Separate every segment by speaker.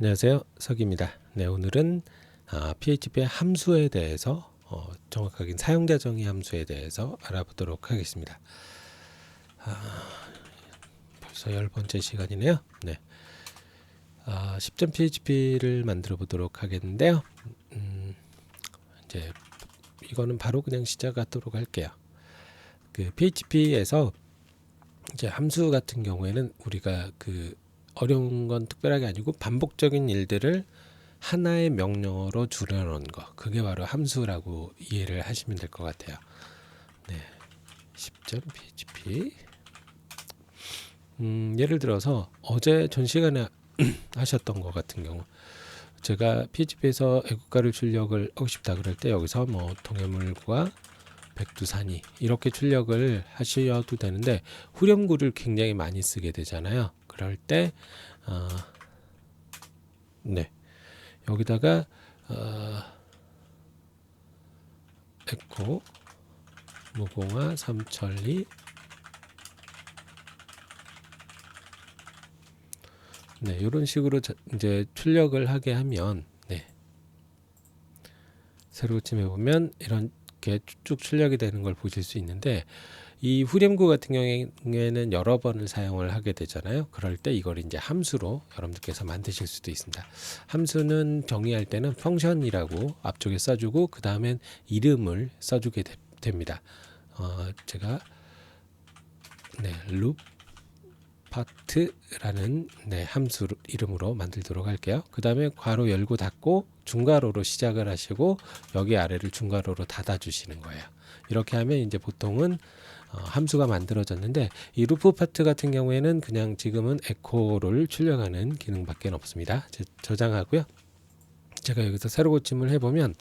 Speaker 1: 안녕하세요, 석입니다. 네, 오늘은 PHP의 함수에 대해서 정확하게 사용자 정의 함수에 대해서 알아보도록 하겠습니다. 벌써 10번째 시간이네요. 네, 10.php를 만들어 보도록 하겠는데요. 이제 이거는 바로 그냥 시작하도록 할게요. 그 PHP에서 이제 함수 같은 경우에는 우리가 그 어려운 건 특별하게 아니고 반복적인 일들을 하나의 명령어로 줄여놓은 거, 그게 바로 함수라고 이해를 하시면 될 것 같아요. 네, 10.php. 예를 들어서 어제 전 시간에 하셨던 것 같은 경우, 제가 PHP에서 애국가를 출력을 하고 싶다 그럴 때 여기서 뭐 동해물과 백두산이 이렇게 출력을 하셔도 되는데 후렴구를 굉장히 많이 쓰게 되잖아요. 그럴 때 네, 여기다가 에코 무공화 삼천리 네, 이런 식으로 이제 출력을 하게 하면 네, 새로 고침해 보면 이렇게 쭉 출력이 되는 걸 보실 수 있는데, 이 후렴구 같은 경우에는 여러 번을 사용을 하게 되잖아요. 그럴 때 이걸 이제 함수로 여러분들께서 만드실 수도 있습니다. 함수는 정의할 때는 펑션이라고 앞쪽에 써주고 그 다음엔 이름을 써주게 됩니다. 제가 네, 룹 파트라는 네, 함수 이름으로 만들도록 할게요. 그 다음에 괄호 열고 닫고 중괄호로 시작을 하시고 여기 아래를 중괄호로 닫아 주시는 거예요. 이렇게 하면 이제 보통은 함수가 만들어졌는데, 이 루프 파트 같은 경우에는 그냥 지금은 에코를 출력하는 기능밖에 없습니다. 저장하고요. 제가 여기서 새로 고침을 해보면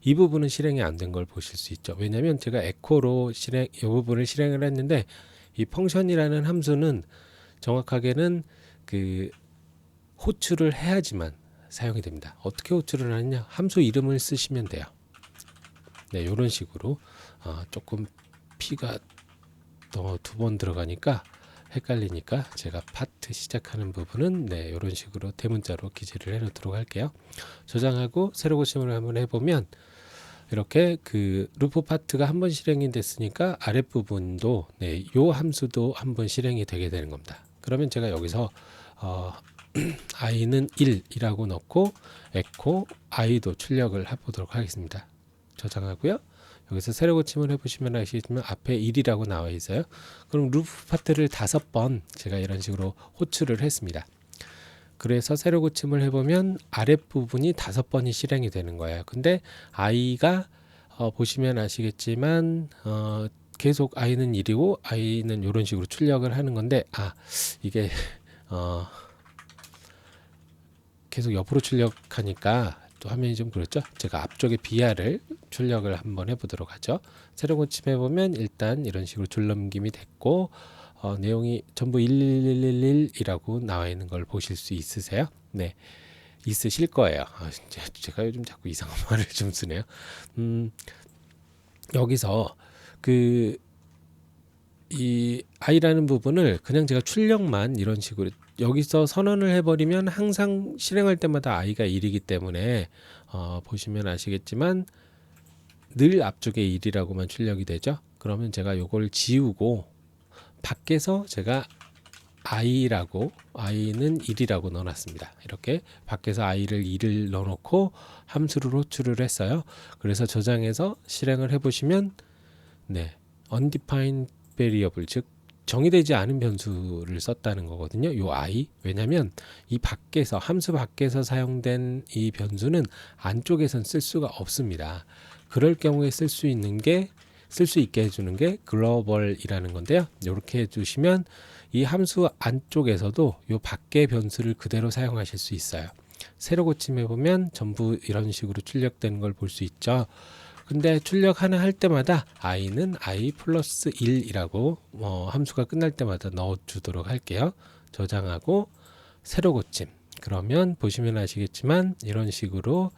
Speaker 1: 이 부분은 실행이 안 된 걸 보실 수 있죠. 왜냐하면 제가 에코로 이 부분을 실행을 했는데, 이 펑션이라는 함수는 정확하게는 그 호출을 해야지만 사용이 됩니다. 어떻게 호출을 하느냐? 함수 이름을 쓰시면 돼요. 네, 이런 식으로 조금 P가 더 두 번 들어가니까 헷갈리니까 제가 파트 시작하는 부분은 네, 이런 식으로 대문자로 기재를 해놓도록 할게요. 저장하고 새로 고침을 한번 해보면 이렇게 그 루프 파트가 한번 실행이 됐으니까 아랫부분도 네, 요 함수도 한번 실행이 되게 되는 겁니다. 그러면 제가 여기서 i는 1이라고 넣고 에코 i도 출력을 해보도록 하겠습니다. 저장하고요. 여기서 새로 고침을 해보시면 아시겠지만 앞에 1이라고 나와 있어요. 그럼 루프 파트를 5번 제가 이런 식으로 호출을 했습니다. 그래서 새로 고침을 해보면 아랫부분이 5번이 실행이 되는 거예요. 근데 i가 보시면 아시겠지만 계속 i는 1이고 i는 이런 식으로 출력을 하는 건데, 이게 계속 옆으로 출력하니까 또 화면이 좀 그렇죠. 제가 앞쪽에 BR을 출력을 한번 해보도록 하죠. 새로 고침해 보면 일단 이런 식으로 줄넘김이 됐고 내용이 전부 11111이라고 나와 있는 걸 보실 수 있으세요? 네, 있으실 거예요. 제가 요즘 자꾸 이상한 말을 좀 쓰네요. 여기서 이 i라는 부분을 그냥 제가 출력만 이런 식으로 여기서 선언을 해버리면 항상 실행할 때마다 i가 1이기 때문에 보시면 아시겠지만 늘 앞쪽에 1이라고만 출력이 되죠. 그러면 제가 요걸 지우고 밖에서 제가 i는 1이라고 넣어놨습니다. 이렇게 밖에서 i를 1을 넣어놓고 함수를 호출을 했어요. 그래서 저장해서 실행을 해보시면 네, undefined variable, 즉 정의되지 않은 변수를 썼다는 거거든요. 요 i. 왜냐하면 이 밖에서 함수 밖에서 사용된 이 변수는 안쪽에선 쓸 수가 없습니다. 그럴 경우에 쓸 수 있게 해주는 게 global이라는 건데요. 이렇게 해주시면 이 함수 안쪽에서도 요 밖의 변수를 그대로 사용하실 수 있어요. 새로 고침해 보면 전부 이런 식으로 출력되는 걸 볼 수 있죠. 근데 출력 하나 할 때마다 i는 i 플러스 1이라고 함수가 끝날 때마다 넣어 주도록 할게요. 저장하고 새로 고침. 그러면 보시면 아시겠지만 이런 식으로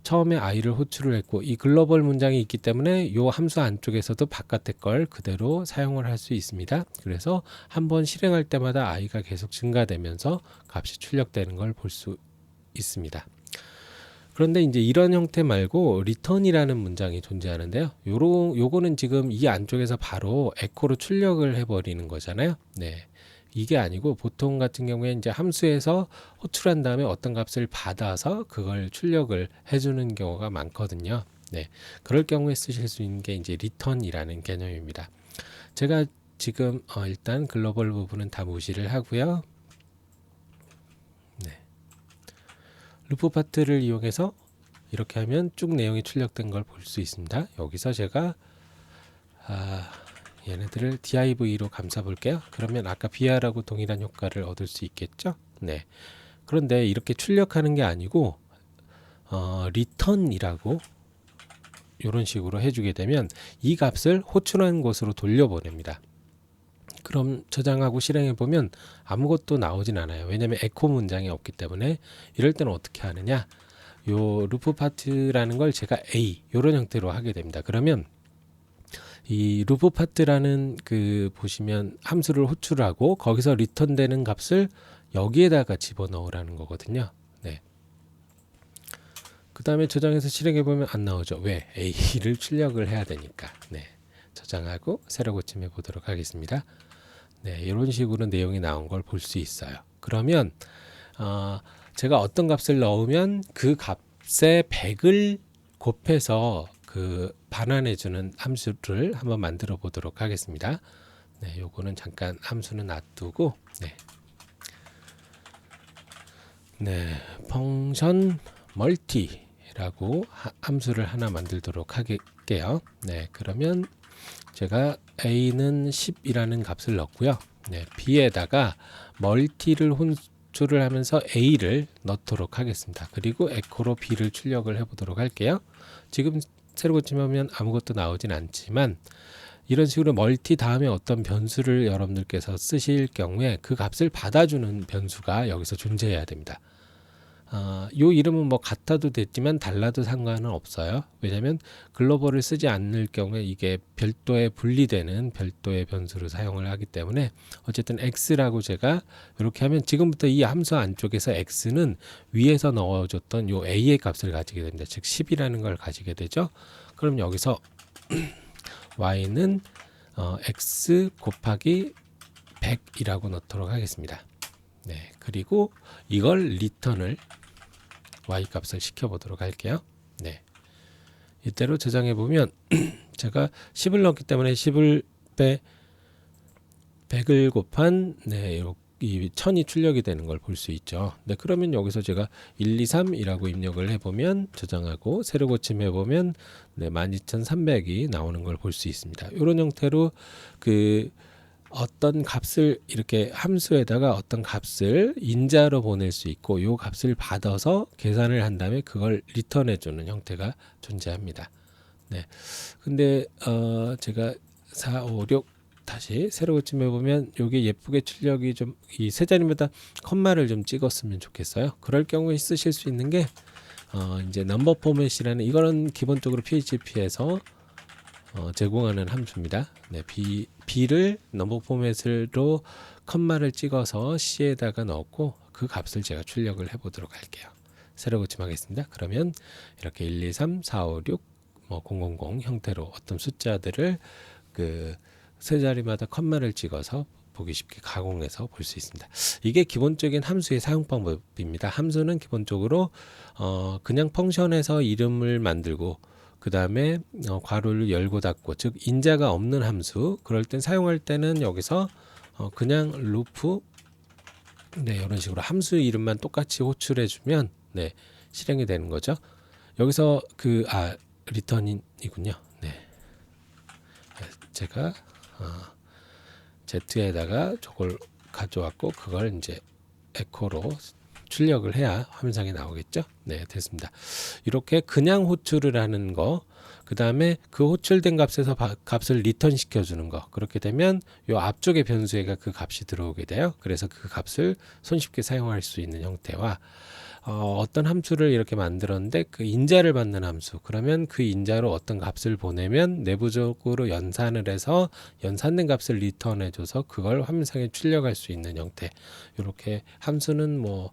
Speaker 1: 처음에 i를 호출을 했고 이 글로벌 문장이 있기 때문에 이 함수 안쪽에서도 바깥의 걸 그대로 사용을 할 수 있습니다. 그래서 한번 실행할 때마다 i가 계속 증가되면서 값이 출력되는 걸 볼 수 있습니다. 그런데 이제 이런 형태 말고 return이라는 문장이 존재하는데요. 요거는 지금 이 안쪽에서 바로 echo로 출력을 해버리는 거잖아요. 네. 이게 아니고 보통 같은 경우에 이제 함수에서 호출한 다음에 어떤 값을 받아서 그걸 출력을 해주는 경우가 많거든요. 네. 그럴 경우에 쓰실 수 있는 게 이제 return이라는 개념입니다. 제가 지금 일단 글로벌 부분은 다 무시를 하고요. 네. 루프 파트를 이용해서 이렇게 하면 쭉 내용이 출력된 걸 볼 수 있습니다. 여기서 제가 얘네들을 div로 감싸 볼게요. 그러면 아까 br하고 동일한 효과를 얻을 수 있겠죠. 네. 그런데 이렇게 출력하는 게 아니고 return이라고 이런 식으로 해주게 되면 이 값을 호출한 곳으로 돌려보냅니다. 그럼 저장하고 실행해 보면 아무것도 나오진 않아요. 왜냐하면 에코 문장이 없기 때문에. 이럴 때는 어떻게 하느냐, 요 루프 파트라는 걸 제가 A 이런 형태로 하게 됩니다. 그러면 이 루프 파트라는 그 보시면 함수를 호출하고 거기서 리턴되는 값을 여기에다가 집어넣으라는 거거든요. 네. 그 다음에 저장해서 실행해 보면 안 나오죠. 왜? A를 출력을 해야 되니까. 네. 저장하고 새로 고침해 보도록 하겠습니다. 네, 이런 식으로 내용이 나온 걸 볼 수 있어요. 그러면 제가 어떤 값을 넣으면 그 값에 100을 곱해서 그 반환해주는 함수를 한번 만들어 보도록 하겠습니다. 네, 요거는 잠깐 함수는 놔두고, 네, 펑션 멀티라고 함수를 하나 만들도록 할게요. 네, 그러면 제가 a는 10이라는 값을 넣고요. 네, b에다가 멀티를 호출을 하면서 a를 넣도록 하겠습니다. 그리고 echo로 b를 출력을 해보도록 할게요. 지금 새로 고침하면 아무것도 나오진 않지만 이런 식으로 멀티 다음에 어떤 변수를 여러분들께서 쓰실 경우에 그 값을 받아주는 변수가 여기서 존재해야 됩니다. 요 이름은 뭐 같아도 됐지만 달라도 상관은 없어요. 왜냐하면 글로벌을 쓰지 않을 경우에 이게 별도의 분리되는 별도의 변수를 사용을 하기 때문에 어쨌든 x라고 제가 이렇게 하면 지금부터 이 함수 안쪽에서 x는 위에서 넣어줬던 요 a의 값을 가지게 됩니다. 즉 10이라는 걸 가지게 되죠. 그럼 여기서 y는 x 곱하기 100이라고 넣도록 하겠습니다. 네, 그리고 이걸 리턴을 y 값을 시켜보도록 할게요. 네, 이대로 저장해 보면 제가 10을 넣었기 때문에 10을 100을 곱한 이 1000이 출력이 되는 걸 볼 수 있죠. 네, 그러면 여기서 제가 123이라고 입력을 해보면 저장하고 새로 고침해 보면 12300이 나오는 걸 볼 수 있습니다. 이런 형태로 그 어떤 값을 이렇게 함수에다가 어떤 값을 인자로 보낼 수 있고 요 값을 받아서 계산을 한 다음에 그걸 리턴해 주는 형태가 존재합니다. 네. 근데 제가 4, 5, 6 다시 새로 고침해 보면 여기 예쁘게 출력이 좀 이 세 자리마다 컴마를 좀 찍었으면 좋겠어요. 그럴 경우에 쓰실 수 있는 게 이제 넘버 포맷이라는 이거는 기본적으로 PHP에서 제공하는 함수입니다. 네, b를 넘버 포맷으로 컴마를 찍어서 C에다가 넣고 그 값을 제가 출력을 해보도록 할게요. 새로 고침하겠습니다. 그러면 이렇게 1, 2, 3, 4, 5, 6, 000 형태로 어떤 숫자들을 그 세 자리마다 컴마를 찍어서 보기 쉽게 가공해서 볼 수 있습니다. 이게 기본적인 함수의 사용 방법입니다. 함수는 기본적으로 그냥 펑션에서 이름을 만들고 그 다음에 괄호를 열고 닫고, 즉 인자가 없는 함수, 그럴 땐 사용할 때는 여기서 그냥 루프 이런 식으로 함수 이름만 똑같이 호출해 주면 실행이 되는 거죠. 여기서 리턴이군요. 네, 제가 Z에다가 저걸 가져왔고 그걸 이제 에코로 출력을 해야 화면상에 나오겠죠. 네, 됐습니다. 이렇게 그냥 호출을 하는 거 그 다음에 그 호출된 값에서 값을 리턴 시켜주는 거. 그렇게 되면 요 앞쪽에 변수에가 그 값이 들어오게 돼요. 그래서 그 값을 손쉽게 사용할 수 있는 형태와 어떤 함수를 이렇게 만들었는데 그 인자를 받는 함수. 그러면 그 인자로 어떤 값을 보내면 내부적으로 연산을 해서 연산된 값을 리턴해줘서 그걸 화면상에 출력할 수 있는 형태. 이렇게 함수는 뭐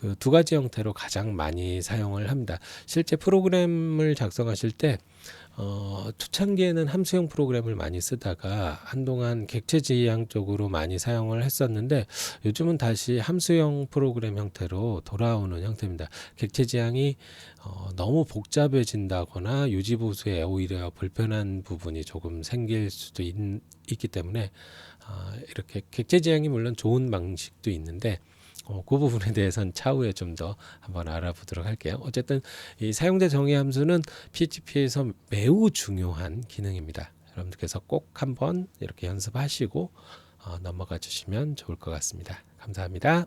Speaker 1: 그 두 가지 형태로 가장 많이 사용을 합니다. 실제 프로그램을 작성하실 때 초창기에는 함수형 프로그램을 많이 쓰다가 한동안 객체 지향 쪽으로 많이 사용을 했었는데 요즘은 다시 함수형 프로그램 형태로 돌아오는 형태입니다. 객체 지향이 너무 복잡해진다거나 유지보수에 오히려 불편한 부분이 조금 생길 수도 있기 때문에 이렇게 객체 지향이 물론 좋은 방식도 있는데 그 부분에 대해서는 차후에 좀 더 한번 알아보도록 할게요. 어쨌든 이 사용자 정의 함수는 PHP에서 매우 중요한 기능입니다. 여러분들께서 꼭 한번 이렇게 연습하시고 넘어가 주시면 좋을 것 같습니다. 감사합니다.